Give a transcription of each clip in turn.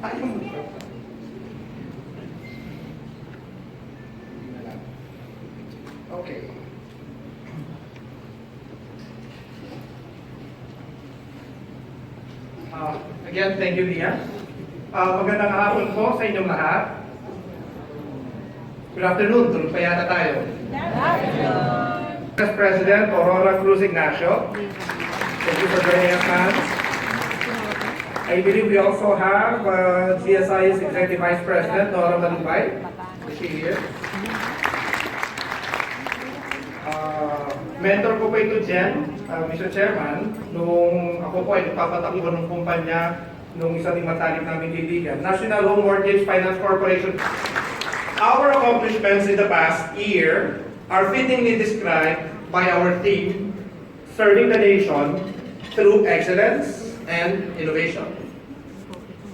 Ayaw mo. Okay. Again, thank you, Lia. Magandang hapon po sa inyong lahat. Good afternoon, tulog pa yata tayo. Vice President Aurora Cruz Ignacio, thank you for joining us, ma'am. I believe we also have GSI's Executive Vice President, Nora Malupay. Is she here? Mentor ko po ito, Jen, Mr. Chairman, nung ako po ay nagpapatakbo ng kumpanya nung isang matalik namin kaibigan, National Home Mortgage Finance Corporation. Our accomplishments in the past year are fittingly described by our team, serving the nation through excellence and innovation.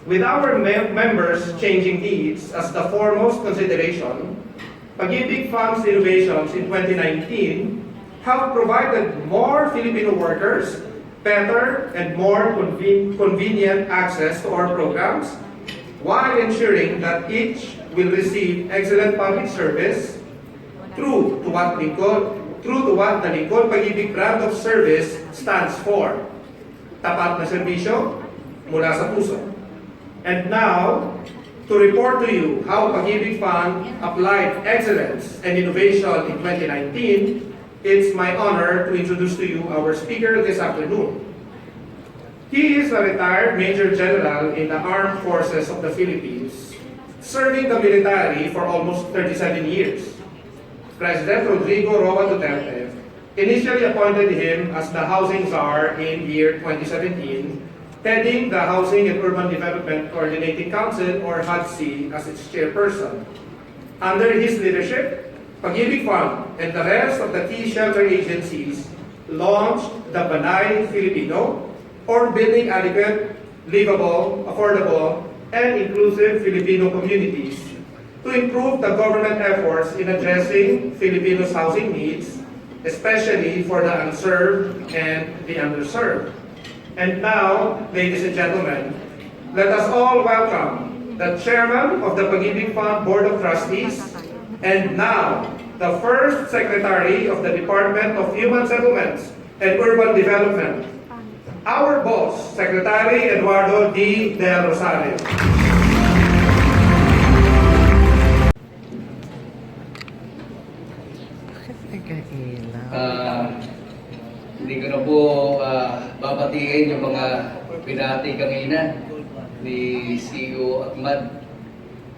With our members changing needs as the foremost consideration, Pag-IBIG Fund's innovations in 2019 have provided more Filipino workers better and more convenient access to our programs, while ensuring that each will receive excellent public service true to what the Lingkod Pag-IBIG brand of service stands for. Tapat na serbisyo mula sa puso. And now, to report to you how Pag-IBIG Fund applied excellence and innovation in 2019, it's my honor to introduce to you our speaker this afternoon. He is a retired Major General in the Armed Forces of the Philippines, serving the military for almost 37 years. President Rodrigo Roa Duterte initially appointed him as the Housing Czar in year 2017, heading the Housing and Urban Development Coordinating Council, or HUDC, as its chairperson. Under his leadership, Pag-IBIG Fund and the rest of the key shelter agencies launched the Banay Filipino, or Building Adequate, Livable, Affordable, and Inclusive Filipino Communities, to improve the government efforts in addressing Filipinos' housing needs, especially for the unserved and the underserved. And now, ladies and gentlemen, let us all welcome the Chairman of the Pag-IBIG Fund Board of Trustees, and now, the first Secretary of the Department of Human Settlements and Urban Development, our boss, Secretary Eduardo D. Del Rosario. Hindi ko na po babatiin yung mga binati kanina ni CEO Ahmad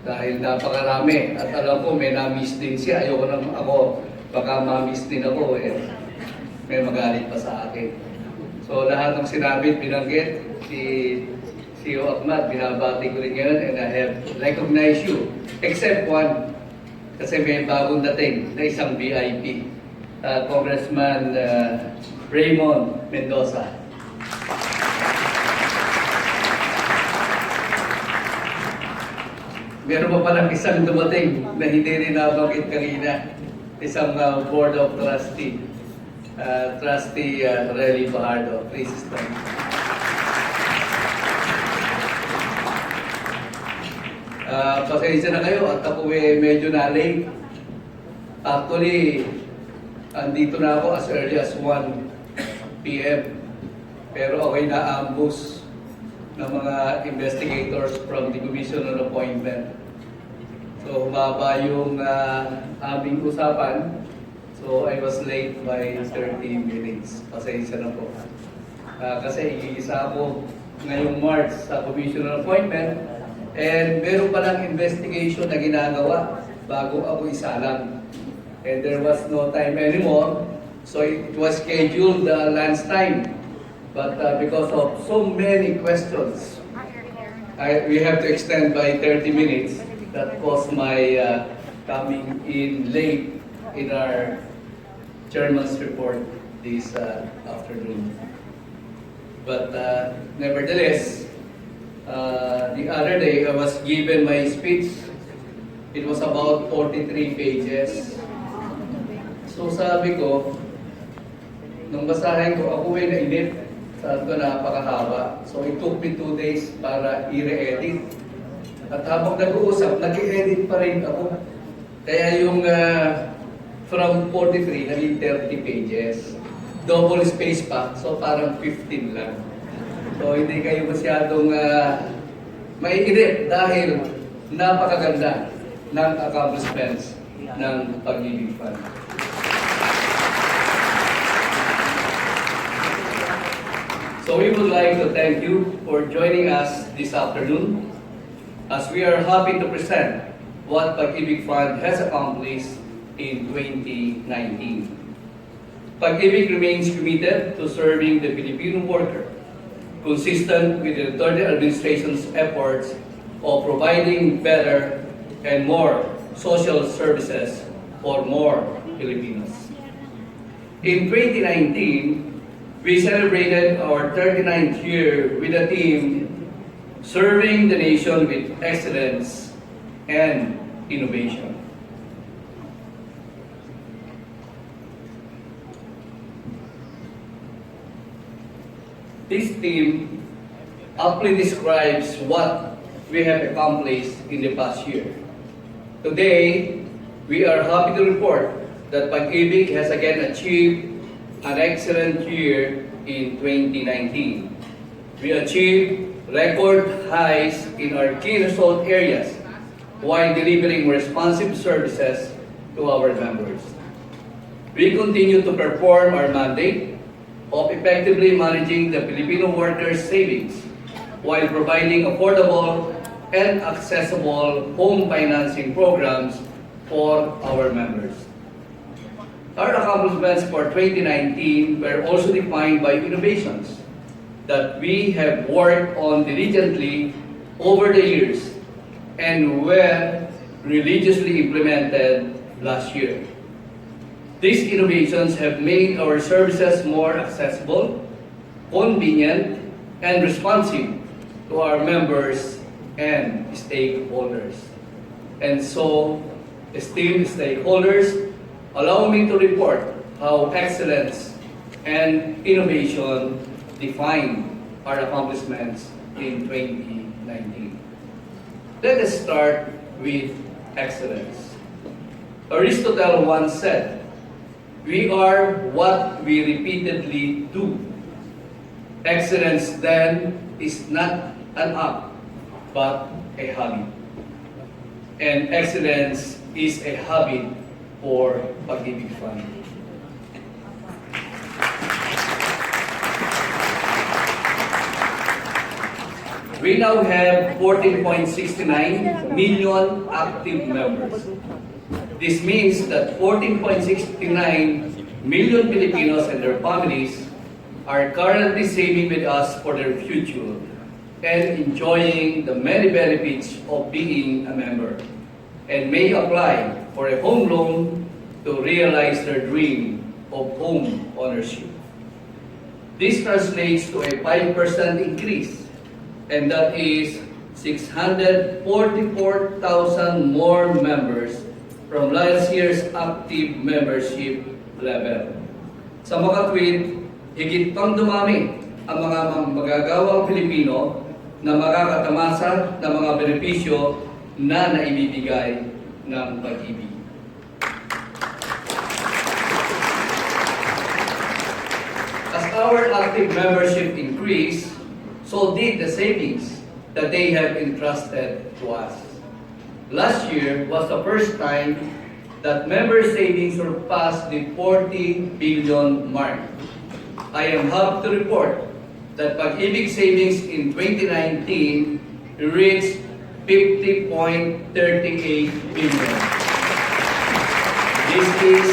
dahil napakarami at alam ko may na-miss din siya. Ayoko naman ako, baka ma-miss din ako may magalit pa sa akin. So lahat ng sinabi, binanggit si CEO Ahmad, binabati ko rin ngayon, and I have recognized you except one, kasi may bagong dating na isang VIP, Congressman Raymond Mendoza. Meron pa palang isang dumating na hindi rin nabanggit kanina, isang Board of Trustee, Trustee Relly Bajardo. Please stand. Pasensya na kayo at ako medyo na-late. Actually, andito na ako as early as 1 p.m. Pero ako'y na-ambush ng mga investigators from the Commission on Appointment. So humaba yung aming usapan. So I was late by 30 minutes. Pasensya na po. Kasi iisa ako ngayong March sa Commission on Appointment, and meron palang investigation na ginagawa bago ako isalang. And there was no time anymore. So it was scheduled lunchtime. But because of so many questions, we have to extend by 30 minutes. That caused my coming in late in our chairman's report this afternoon. But nevertheless, the other day I was given my speech. It was about 43 pages. So sabi ko, nung basahin ko, ako ay nainip. Sabi ko, napakahaba. So it took me 2 days para i-re-edit. At habang nag-uusap, nag-edit pa rin ako. Kaya yung from 43, naging 30 pages. Double space pa, so parang 15 lang. So hindi kayo masyadong maiinip dahil napakaganda ng accomplishments ng Pag-IBIG Fund. So we would like to thank you for joining us this afternoon as we are happy to present what Pag-IBIG Fund has accomplished in 2019. Pag-IBIG remains committed to serving the Filipino worker, consistent with the Duterte administration's efforts of providing better and more social services for more Filipinos. In 2019, we celebrated our 39th year with a theme serving the nation with excellence and innovation. This theme aptly describes what we have accomplished in the past year. Today, we are happy to report that Pag-IBIG has again achieved an excellent year in 2019. We achieved record highs in our key result areas while delivering responsive services to our members. We continue to perform our mandate of effectively managing the Filipino workers' savings while providing affordable and accessible home financing programs for our members. Our accomplishments for 2019 were also defined by innovations that we have worked on diligently over the years and were religiously implemented last year. These innovations have made our services more accessible, convenient, and responsive to our members and stakeholders. And so, esteemed stakeholders, allow me to report how excellence and innovation define our accomplishments in 2019. Let us start with excellence. Aristotle once said, "We are what we repeatedly do." Excellence then is not an act, but a habit. And excellence is a habit for Pag-IBIG Fund. We now have 14.69 million active members. This means that 14.69 million Filipinos and their families are currently saving with us for their future and enjoying the many benefits of being a member, and may apply for a home loan to realize their dream of home ownership. This translates to a 5% increase, and that is 644,000 more members from last year's active membership level. Sa makatwid, higit pang dumami ang mga magagawang Pilipino na makakatamasa ng mga benepisyo na naibibigay ng Pag-IBIG. As our active membership increased, so did the savings that they have entrusted to us. Last year was the first time that member savings surpassed the 40 billion mark. I am happy to report that Pag-IBIG savings in 2019 reached 50.38 billion. This is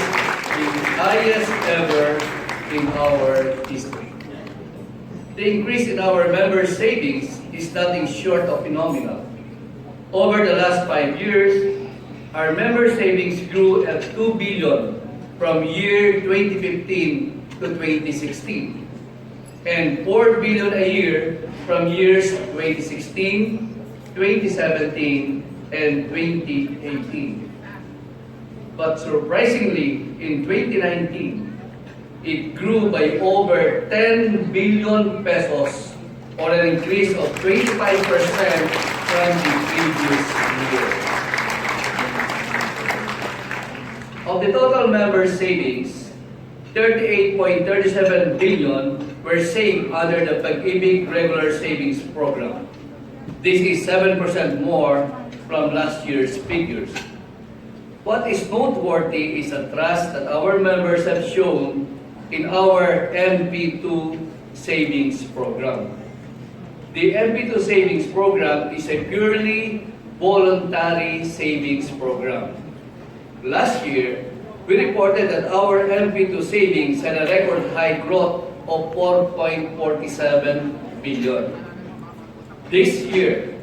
the highest ever in our history. The increase in our member savings is nothing short of phenomenal. Over the last 5 years, our member savings grew at 2 billion from year 2015 to 2016, and 4 billion a year from years 2016, 2017, and 2018. But surprisingly, in 2019, it grew by over 10 billion pesos, or an increase of 25% from the previous year. Of the total member savings, 38.37 billion were saved under the Pag-IBIG regular savings program. This is 7% more from last year's figures. What is noteworthy is the trust that our members have shown in our MP2 savings program. The MP2 savings program is a purely voluntary savings program. Last year, we reported that our MP2 savings had a record high growth of 4.47 billion. This year,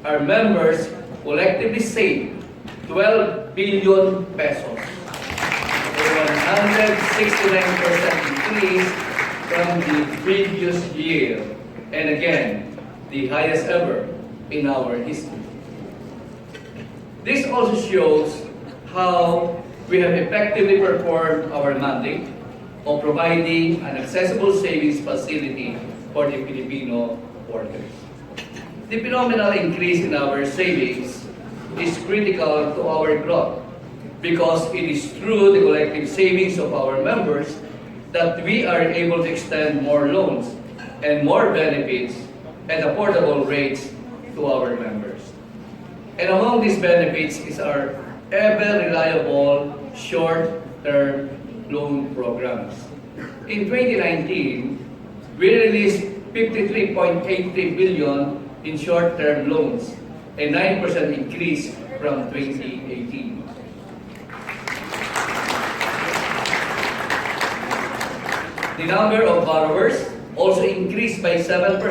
our members collectively saved 12 billion pesos, a 169% increase from the previous year, and again, the highest ever in our history. This also shows how we have effectively performed our mandate of providing an accessible savings facility for the Filipino workers. The phenomenal increase in our savings is critical to our growth because it is through the collective savings of our members that we are able to extend more loans and more benefits at affordable rates to our members. And among these benefits is our ever-reliable short-term loan programs. In 2019, we released 53.83 billion in short-term loans, a 9% increase from 2018. The number of borrowers also increased by 7%,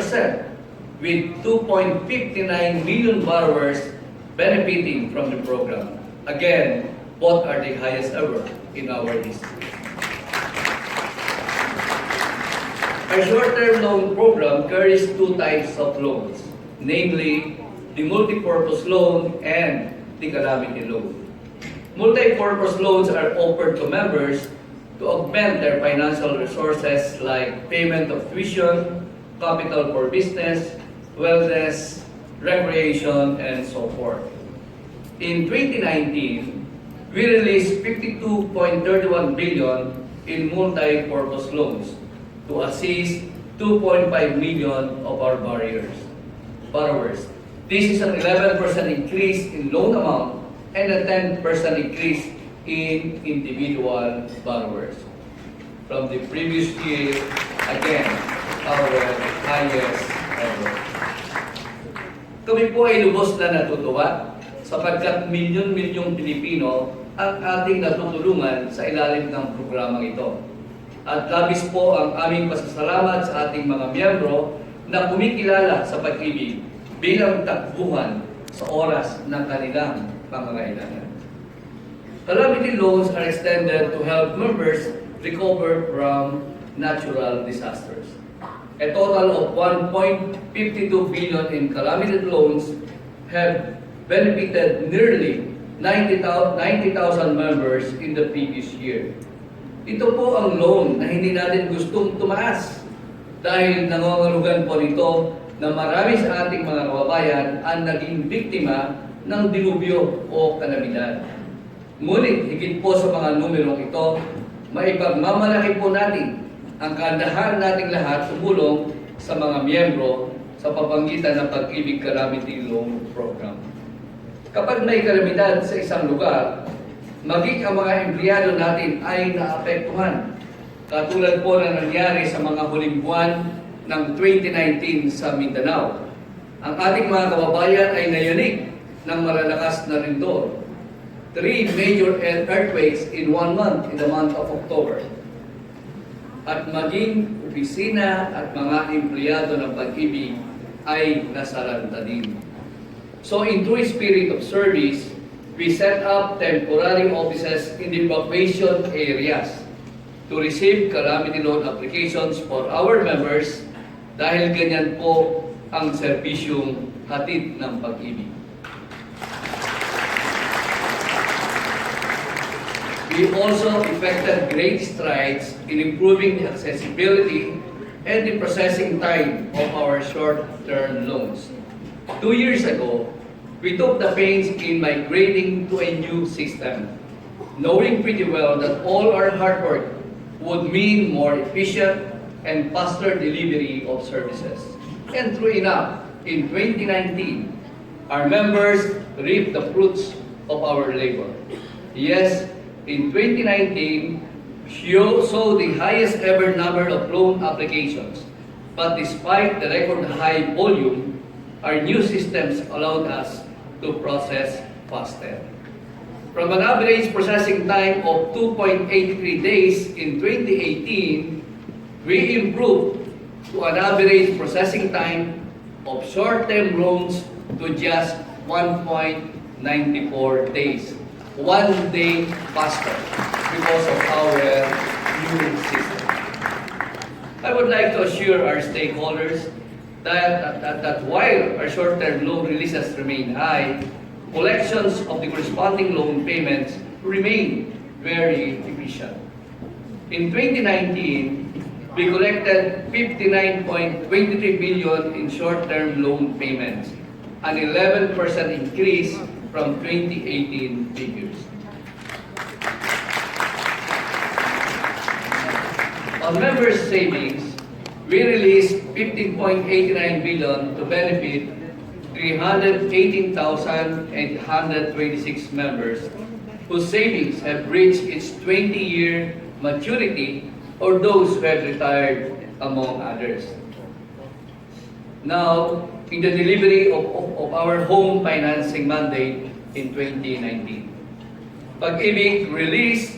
with 2.59 million borrowers benefiting from the program. Again, both are the highest ever in our history. Our short-term loan program carries two types of loans, namely the multi-purpose loan and the calamity loan. Multi-purpose loans are offered to members to augment their financial resources like payment of tuition, capital for business, wellness, recreation, and so forth. In 2019, we released 52.31 billion in multi-purpose loans to assist 2.5 million of our borrowers. This is an 11% increase in loan amount and a 10% increase in individual borrowers. From the previous year, again, our highest ever. Kami po ay lubos na natutuwa sapagkat milyon-milyong Pilipino ang ating natutulungan sa ilalim ng programang ito. At labis po ang aming pasasalamat sa ating mga miyembro na kumikilala sa pag-ibig bilang takbuhan sa oras ng kanilang pangangailangan. Calamity loans are extended to help members recover from natural disasters. A total of 1.52 billion in calamity loans have benefited nearly 90,000 members in the previous year. Ito po ang loan na hindi natin gustong tumaas dahil nangangahulugan po nito na marami sa ating mga kababayan ang naging biktima ng dilubyo o kalamidad. Ngunit higit po sa mga numerong ito, maipagmamalaki po natin ang kaandahan nating lahat tumulong sa mga miyembro sa pamamagitan ng Pag-IBIG Calamity Loan Program. Kapag may kalamidad sa isang lugar, maging ang mga empleyado natin ay naapektuhan. Katulad po na nangyari sa mga huling buwan ng 2019 sa Mindanao. Ang ating mga kababayan ay nayanig ng malalakas na rindor. 3 major earthquakes in 1 month in the month of October. At maging opisina at mga empleyado ng Pag-IBIG ay nasalanta din. So in true spirit of service, we set up temporary offices in the evacuation areas to receive calamity loan applications for our members dahil ganyan po ang serbisyong hatid ng Pag-IBIG. We also effected great strides in improving the accessibility and the processing time of our short-term loans. 2 years ago, we took the pains in migrating to a new system, knowing pretty well that all our hard work would mean more efficient and faster delivery of services. And true enough, in 2019, our members reaped the fruits of our labor. Yes, in 2019, we saw the highest ever number of loan applications. But despite the record high volume, our new systems allowed us to process faster. From an average processing time of 2.83 days in 2018, we improved to an average processing time of short-term loans to just 1.94 days. 1 day faster because of our new system. I would like to assure our stakeholders that while our short-term loan releases remain high, collections of the corresponding loan payments remain very efficient. In 2019, we collected 59.23 billion in short-term loan payments, an 11% increase from 2018 figures. On members' savings, we released 15.89 billion to benefit 318,826 members whose savings have reached its 20-year maturity, or those who have retired, among others. Now, in the delivery of our home financing mandate in 2019, Pag-IBIG released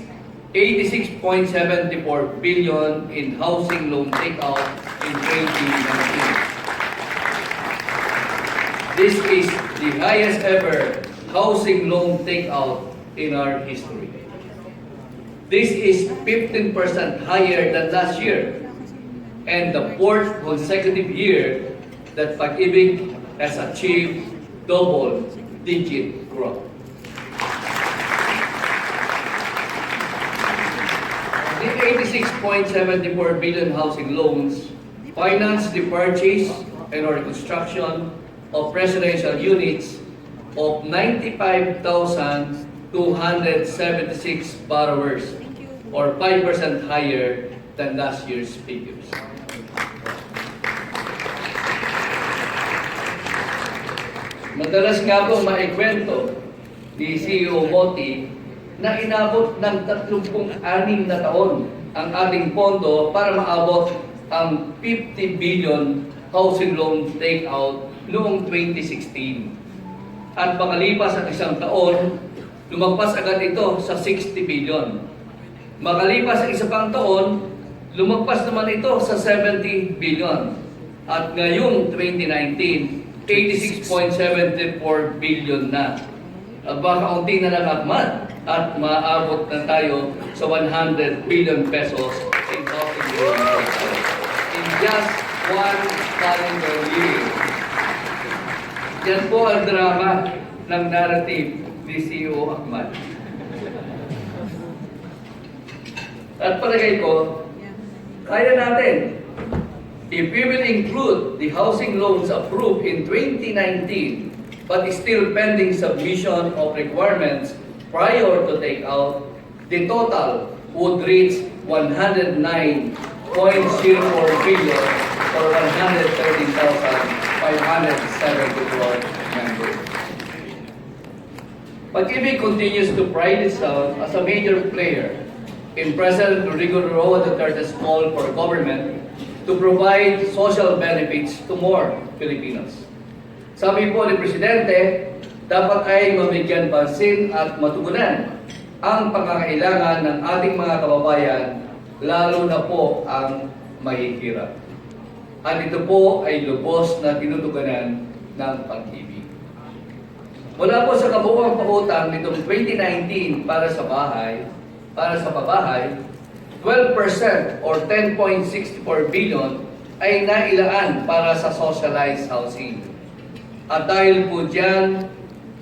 86.74 billion in housing loan takeout in 2019. This is the highest ever housing loan takeout in our history. This is 15% higher than last year and the fourth consecutive year that Pag-IBIG has achieved double-digit growth. The 86.74 billion housing loans financed the purchase and or construction of residential units of 95,276 borrowers, or 5% higher than last year's figures. Madalas nga po maikwento ni CEO Moti na inabot ng 36 na taon ang ating pondo para maabot ang 50 billion housing loan takeout noong 2016. At makalipas ang isang taon, lumagpas agad ito sa 60 billion. Makalipas ang isa pang taon, lumagpas naman ito sa 70 billion. At ngayong 2019, 86.74 billion na. At baka unti na lang akmat at maabot na tayo sa 100 billion pesos in housing loan in just one calendar year. Yan po ang drama ng narrative ni CEO Ahmad. At palagay ko, kaya natin. If we will include the housing loans approved in 2019 but still pending submission of requirements prior to takeout, the total would reach 109.04 billion or 113,574 members. Pag-IBIG continues to pride itself as a major player in President Rodrigo Roa Duterte's call for government to provide social benefits to more Filipinos. Sabi po ni Presidente, dapat ay mabigyan pansin at matugunan ang pangangailangan ng ating mga kababayan, lalo na po ang mahihirap. At ito po ay lubos na tinutugunan ng Pag-IBIG. Mula po sa kabuuang pautang nitong 2019 para sa pabahay, 12% or 10.64 billion ay nailaan para sa socialized housing. At dahil po dyan,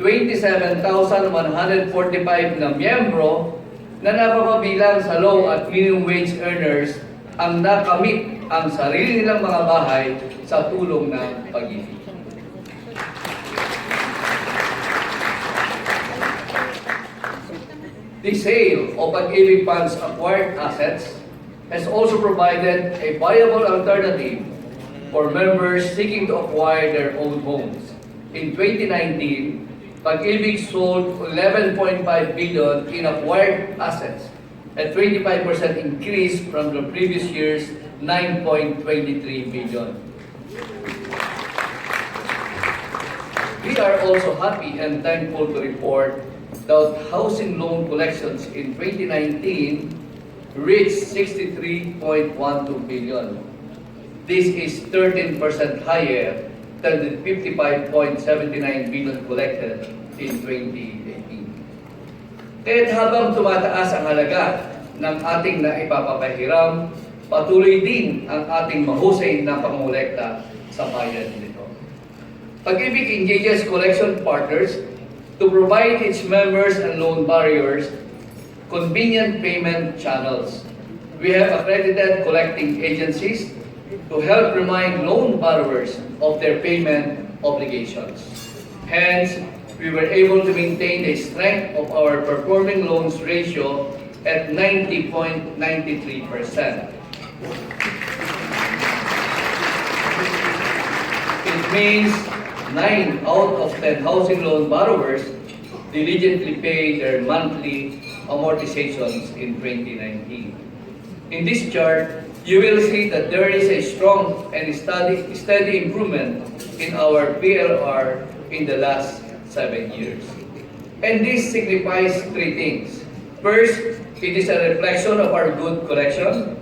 27,145 na miyembro na napapabilang sa low at minimum wage earners ang nakamit ang sarili nilang mga bahay sa tulong ng Pag-IBIG. The sale of Pag-IBIG Fund's acquired assets has also provided a viable alternative for members seeking to acquire their own homes. In 2019, Pag-IBIG sold 11.5 billion in acquired assets, a 25% increase from the previous year's 9.23 billion. We are also happy and thankful to report that housing loan collections in 2019 reached 63.12 billion. This is 13% higher than the 55.79 billion collected in 2018. Kaya't habang tumataas ang halaga ng ating naipapapahiram, patuloy din ang ating mahusay na pangolekta sa bayan nito. Pag-IBIG engages collection partners to provide its members and loan borrowers convenient payment channels. We have accredited collecting agencies to help remind loan borrowers of their payment obligations. Hence, we were able to maintain the strength of our performing loans ratio at 90.93%. It means 9 out of 10 housing loan borrowers diligently pay their monthly amortizations in 2019. In this chart, you will see that there is a strong and steady improvement in our PLR in the last 7 years. And this signifies 3 things. First, it is a reflection of our good collection.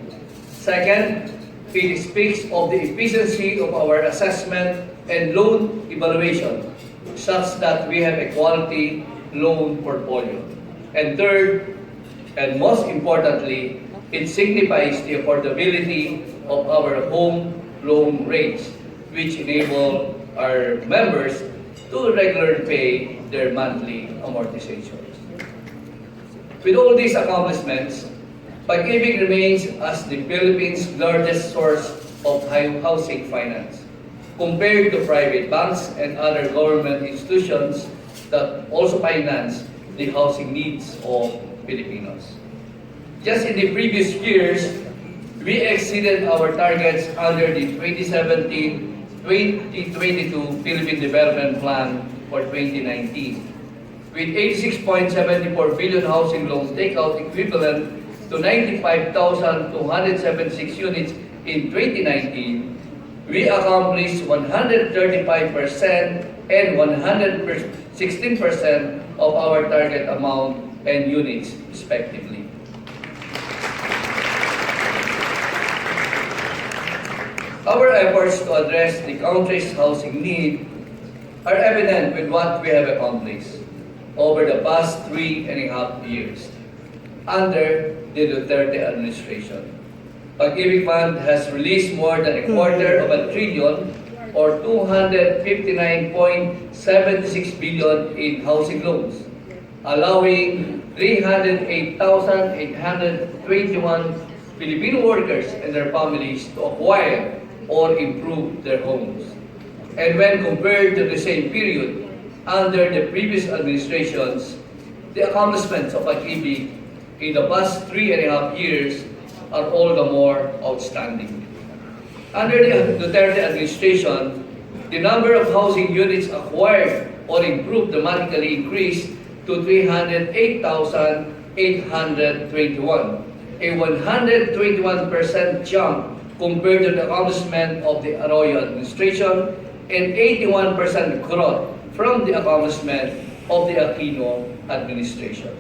Second, it speaks of the efficiency of our assessment and loan evaluation, such that we have a quality loan portfolio. And third, and most importantly, it signifies the affordability of our home loan rates, which enable our members to regularly pay their monthly amortizations. With all these accomplishments, Pag-IBIG remains as the Philippines' largest source of housing finance, compared to private banks and other government institutions that also finance the housing needs of Filipinos. Just in the previous years, we exceeded our targets under the 2017-2022 Philippine Development Plan for 2019, with 86.74 billion housing loans takeout equivalent to 95,276 units in 2019, we accomplished 135% and 116% of our target amount and units, respectively. Our efforts to address the country's housing need are evident with what we have accomplished over the past 3.5 years under the Duterte administration. Pag-IBIG Fund has released more than $250 billion or 259.76 billion in housing loans, allowing 308,821 Filipino workers and their families to acquire or improve their homes. And when compared to the same period under the previous administrations, the accomplishments of Pag-IBIG in the past 3.5 years are all the more outstanding. Under the Duterte administration, the number of housing units acquired or improved dramatically increased to 308,821, a 121% jump compared to the accomplishment of the Arroyo administration and 81% growth from the accomplishment of the Aquino administration.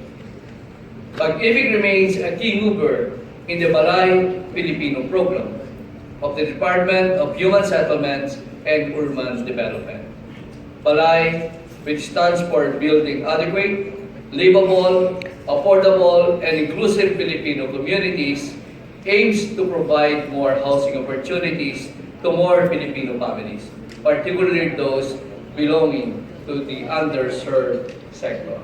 Pag-IBIG remains a key mover in the Balay Filipino program of the Department of Human Settlements and Urban Development. Balay, which stands for Building Adequate, Livable, Affordable, and Inclusive Filipino Communities, aims to provide more housing opportunities to more Filipino families, particularly those belonging to the underserved sector.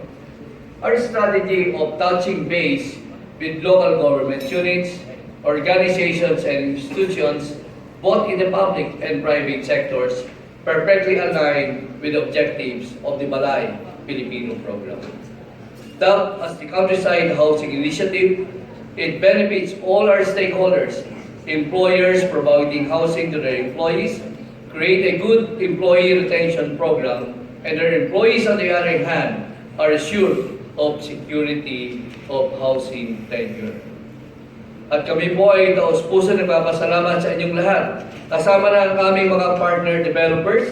Our strategy of touching base with local government units, organizations, and institutions, both in the public and private sectors, perfectly aligned with the objectives of the Balay Filipino program. dubbed as the Countryside Housing Initiative. It benefits all our stakeholders, employers providing housing to their employees, create a good employee retention program, and their employees on the other hand are assured of security of housing tenure. At kami po ay taus-puso nagpapasalamat sa inyong lahat, kasama na ang aming mga partner developers,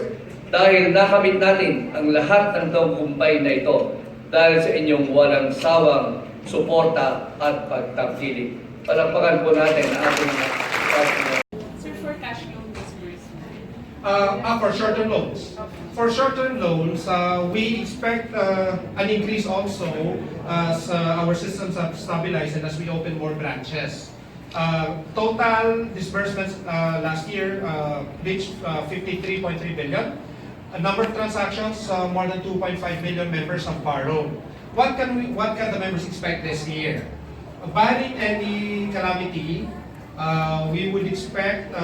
dahil nakamit natin ang lahat ng tagumpay na ito dahil sa inyong walang sawang suporta at pagtangkilik. Palakpakan po natin ang ating partner. Sir, for cash loan disbursement. For short-term loans. For short-term loans, we expect an increase also as our systems have stabilized and as we open more branches. Total disbursements last year reached 53.3 billion. A number of transactions, more than 2.5 million members have borrowed. What can the members expect this year? Barring any calamity, we would expect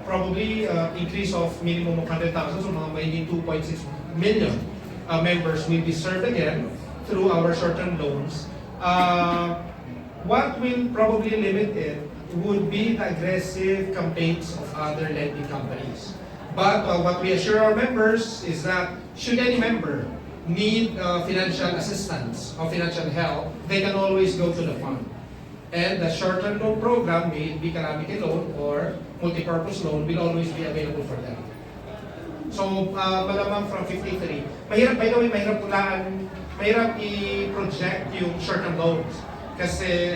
probably increase of minimum of 100,000, so mga magiging 2.6 million members will be served again through our short-term loans. What will probably limit it would be the aggressive campaigns of other lending companies. But what we assure our members is that should any member need financial assistance or financial help, they can always go to the fund. And the short-term loan program, may it be calamity loan or multi-purpose loan, will always be available for them. So, malamang from 53. Mahirap, by the way, mahirap i-project yung short-term loans. Kasi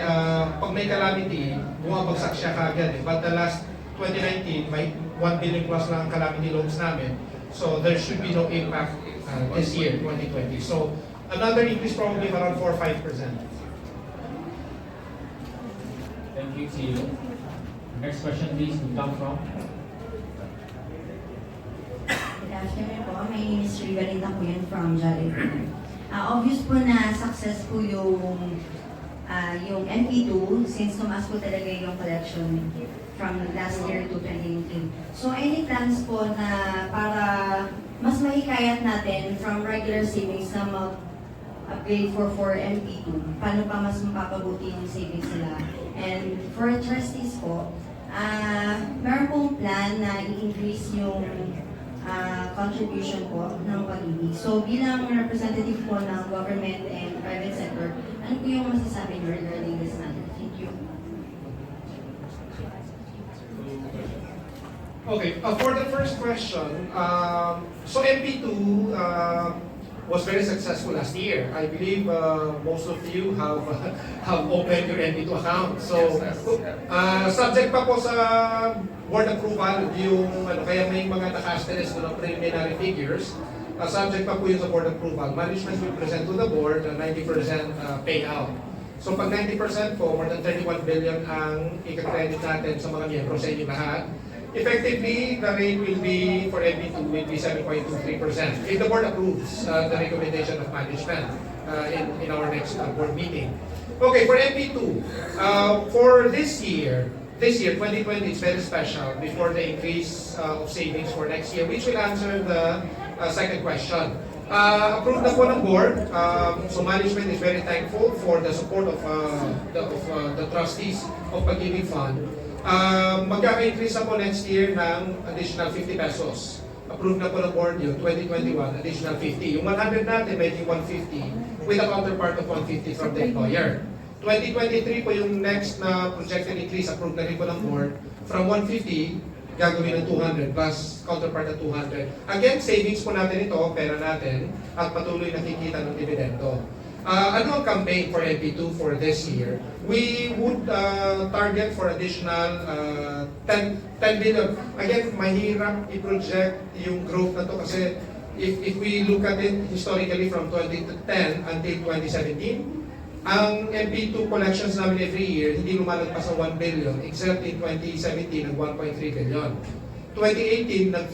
pag may calamity, bumabagsak siya kagad. But the last 2019, may 1 billion plus lang ang calamity loans namin. So there should be no impact this year, 2020. So another increase probably around 4 or 5%. Thank you, CEO. Next question please will come from. Good afternoon po. My name is Rivalita po yun from Jollibee. Obvious po na success po yung MP2 since tumaas po talaga yung collection from last year to 2019. So any plans po na para mas mahikayat natin from regular savings na mag-upgrade for MP2? Paano pa mas mapapabuti yung savings nila? And for trustees po, meron pong plan na i-increase yung contribution po ng Pag-IBIG. So bilang representative po ng government and private sector, ano po yung masasabi niyo regarding this matter? Thank you. Okay, for the first question, so MP2 was very successful last year. I believe most of you have opened your MP2 account. So, subject pa po sa board approval yung kaya may mga naka-asterisk ng preliminary figures. Subject pa po yun sa board approval. Management will present to the board a 90% payout. So pag 90% po, more than 31 billion ang ika-credit natin sa mga miyembro sa inyo lahat. Effectively, the rate will be, for MP2, will be 7.23%. If the board approves the recommendation of management in our next board meeting. Okay, for MP2, for this year, 2020, it's very special before the increase of savings for next year, which will answer the second question. Approved na po ng board, so management is very thankful for the support of the trustees of Pag-IBIG Fund. Magkaka-increase na po next year ng additional 50 pesos. Approved na po ng board yun, 2021, additional 50. Yung 100 natin, may 150 with a counterpart of 150 from the employer. 2023 po yung next na projected increase, approved na rin po ng board, from 150, gagawin ng 200 plus counterpart ng 200. Again, savings po natin ito, pera natin, at patuloy nakikita ng dividendo. Ano ang campaign for MP2 for this year? We would target for additional 10 billion. Again, mahirap i-project yung growth na to kasi if we look at it historically from 2010 until 2017, ang MP2 collections namin every year, hindi lumalagpas sa 1 billion, except in 2017, nag 1.3 billion. 2018, nag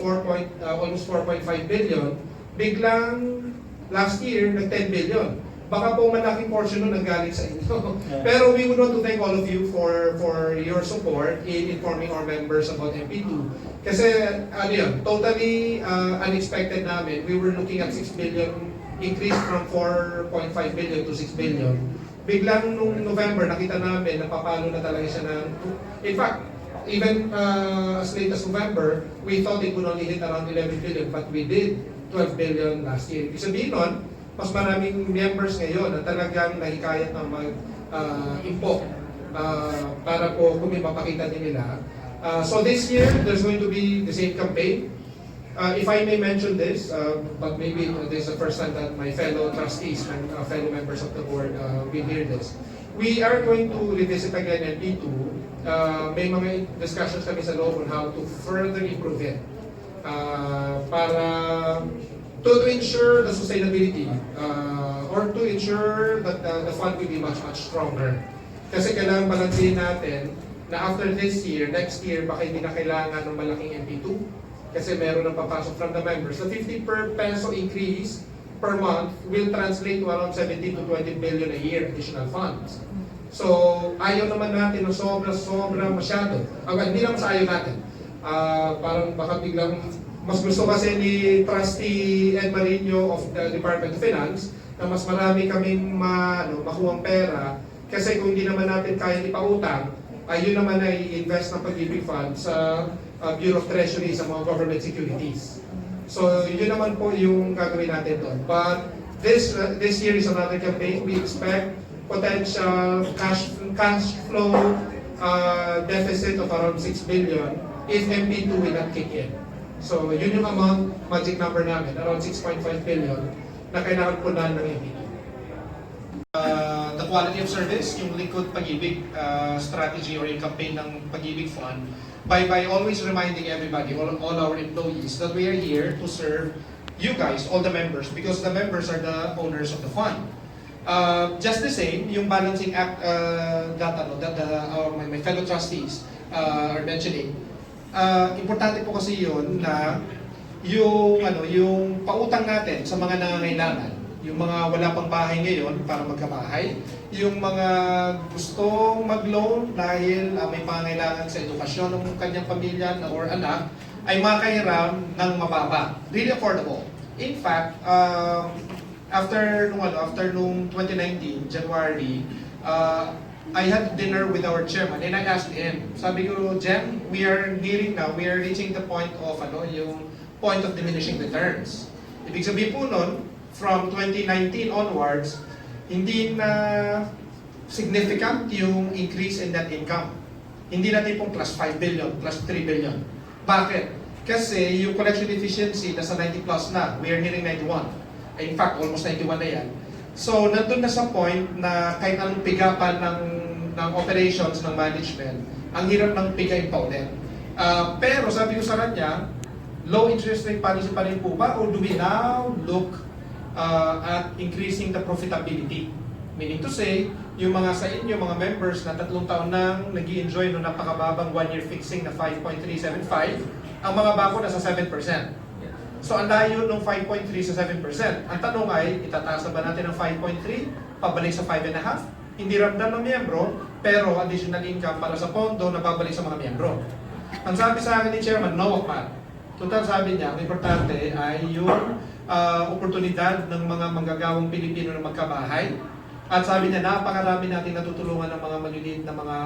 almost 4.5 billion. Biglang, last year, nag 10 billion. Baka po malaking portion nun nanggaling sa inyo. Pero we would want to thank all of you for your support in informing our members about MP2. Kasi, totally unexpected namin. We were looking at 6 billion increased from 4.5 billion to 6 billion. Biglang nung November, nakita namin na papalo na talaga siya ng... In fact, even as late as November, we thought it would only hit around 11 billion, but we did 12 billion last year. Ibig sabihin nun, mas maraming members ngayon na talagang nahikayat na mag-impok para po kung may mapakita din nila. So this year, there's going to be the same campaign. If I may mention this, but maybe this is the first time that my fellow trustees and fellow members of the board will hear this. We are going to revisit again NP2. May mga discussions kami sa loob on how to further improve it. Para to ensure the sustainability or to ensure that the fund will be much stronger. Kasi kailangan balansin natin na after this year, next year, baka hindi na kailangan ng malaking MP2 kasi meron ng papasok from the members. The 50 per peso increase per month will translate to around 17 to 20 billion a year additional funds. So, ayaw naman natin ng sobra masyado. Hindi lang sa ayaw natin. Parang baka biglang mas gusto kasi ni Trustee Ed Marino of the Department of Finance na mas marami kaming makuhang pera kasi kung hindi naman natin kaya ipautang, yun naman ay invest ng Pag-IBIG Fund sa Bureau of Treasury sa mga government securities. So yun naman po yung gagawin natin doon. But this year is another campaign. We expect potential cash flow deficit of around 6 billion if MP2 will not kick in. So yun yung amount, magic number namin, around 6.5 billion na kailangan punan ng MP2. The quality of service, yung Likod Pag-IBIG strategy or yung campaign ng Pag-IBIG Fund, by always reminding everybody, all our employees, that we are here to serve you guys, all the members, because the members are the owners of the fund. Just the same, yung balancing act that my fellow trustees are mentioning, importante po kasi yun na yung pautang natin sa mga nangangailangan, yung mga wala pang bahay ngayon para magkabahay, yung mga gustong mag-loan dahil may pangangailangan sa edukasyon ng kanyang pamilya or anak, ay makahiram ng mababa, really affordable. In fact, after nung 2019, January, I had dinner with our chairman and I asked him, sabi ko, Jem, we are reaching the point of yung point of diminishing returns. Ibig sabihin po nun, from 2019 onwards, hindi na significant yung increase in net income. Hindi na tipong plus 5 billion, plus 3 billion. Bakit? Kasi yung collection efficiency nasa 90 plus na. We are nearing 91. In fact, almost 91 na yan. So, nandun na sa point na kahit anong pigapan ng operations ng management, ang hirap ng pigain pa ulit. Pero sabi ko sa kanya, low interest rate policy pa rin po ba? Or do we now look at increasing the profitability? Meaning to say, yung mga sa inyo, mga members na 3 taon nang nag-i-enjoy ng napakababang 1-year fixing na 5.375, ang mga bago nasa 7%. So ang layo ng 5.3 sa 7%. Ang tanong ay, itataas ba natin ng 5.3, pabalik sa 5.5? Hindi ramdam ng miyembro, pero additional income para sa pondo na babalik sa mga miyembro. Ang sabi sa akin ni Chairman, no, Pat. Total sabi niya, ang importante ay yung oportunidad ng mga manggagawang Pilipino na magkabahay. At sabi niya, napakarami natin natutulungan ng mga maliliit na mga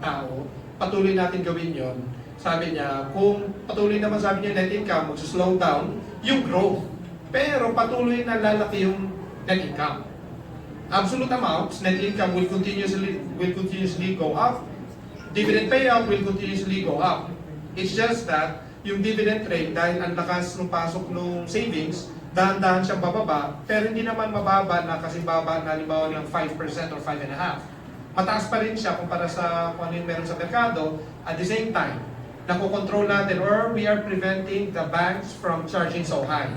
tao. Patuloy natin gawin yon. Sabi niya, kung patuloy naman sabi niya net income, mag-slow down yung growth. Pero patuloy na lalaki yung net income. Absolute amounts, net income will continuously go up. Dividend payout will continuously go up. It's just that yung dividend rate, dahil ang lakas ng pasok ng savings, dahan-dahan siyang bababa, pero hindi naman mababa na kasi baba na halimbawa ng 5% or 5.5%. Mataas pa rin siya kumpara sa kung ano yung meron sa merkado. At the same time, nakokontrol natin or we are preventing the banks from charging so high.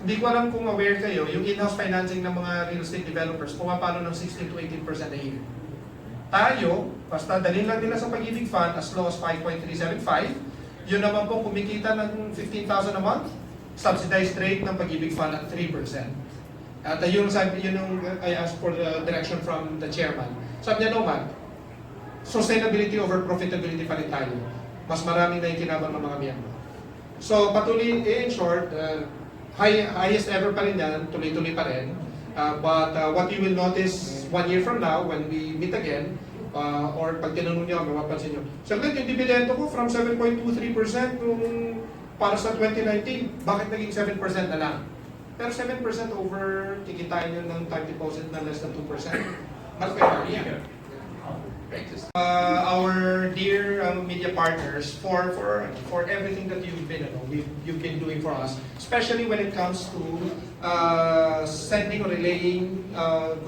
Hindi ko alam kung aware kayo, yung in-house financing ng mga real estate developers, pumapalo ng 16 to 18% a year. Tayo, basta dalhin lang nila sa Pag-IBIG Fund as low as 5.375, yun naman po kumikita ng 15,000 a month, subsidized rate ng Pag-IBIG Fund at 3%. At yun yung I asked for the direction from the chairman. Sabi niya, no man, sustainability over profitability pa rin tayo. Mas maraming naikinabang ng mga miyembro. So patuloy, in short, highest ever pa rin yan, tuloy-tuloy pa rin. But what you will notice 1 year from now when we meet again, or pag tinanong nyo, mapapansin nyo, Sir Len, yung dividendo ko from 7.23% nung para sa 2019, bakit naging 7% na lang? Pero 7% over, kikitain nyo ng time deposit na less than 2%. Malaki pa rin. Our dear media partners for everything that you've been doing for us, especially when it comes to sending or relaying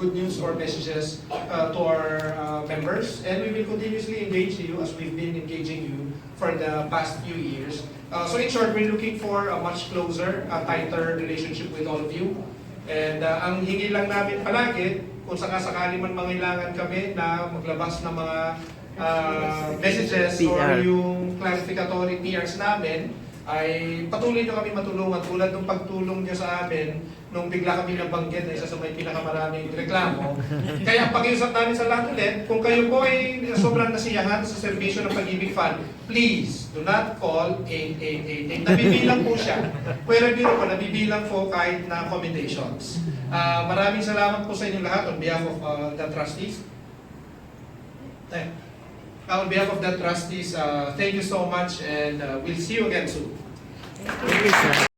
good news or messages to our members, and we will continuously engage you as we've been engaging you for the past few years. So in short, we're looking for a much closer, tighter relationship with all of you. And ang hingi lang namin palagi, kung sakasakali man mangailangan kami na maglabas ng mga messages or yung clarificatory PRs namin, ay patuloy nyo kami matulungan tulad ng pagtulong nyo sa amin nung bigla kami nabanggit na isa sa may pinakamaraming reklamo. Kaya ang pag-iusap namin sa lahat ulit, kung kayo po ay sobrang nasiyahan sa serbisyo ng Pag-IBIG Fund, please do not call 8888. Nabibilang po siya. Pwede biro po, nabibilang po kahit na accommodations. Maraming salamat po sa inyo lahat on behalf of the trustees. On behalf of the trustees, thank you so much, and we'll see you again soon. Thank you, sir.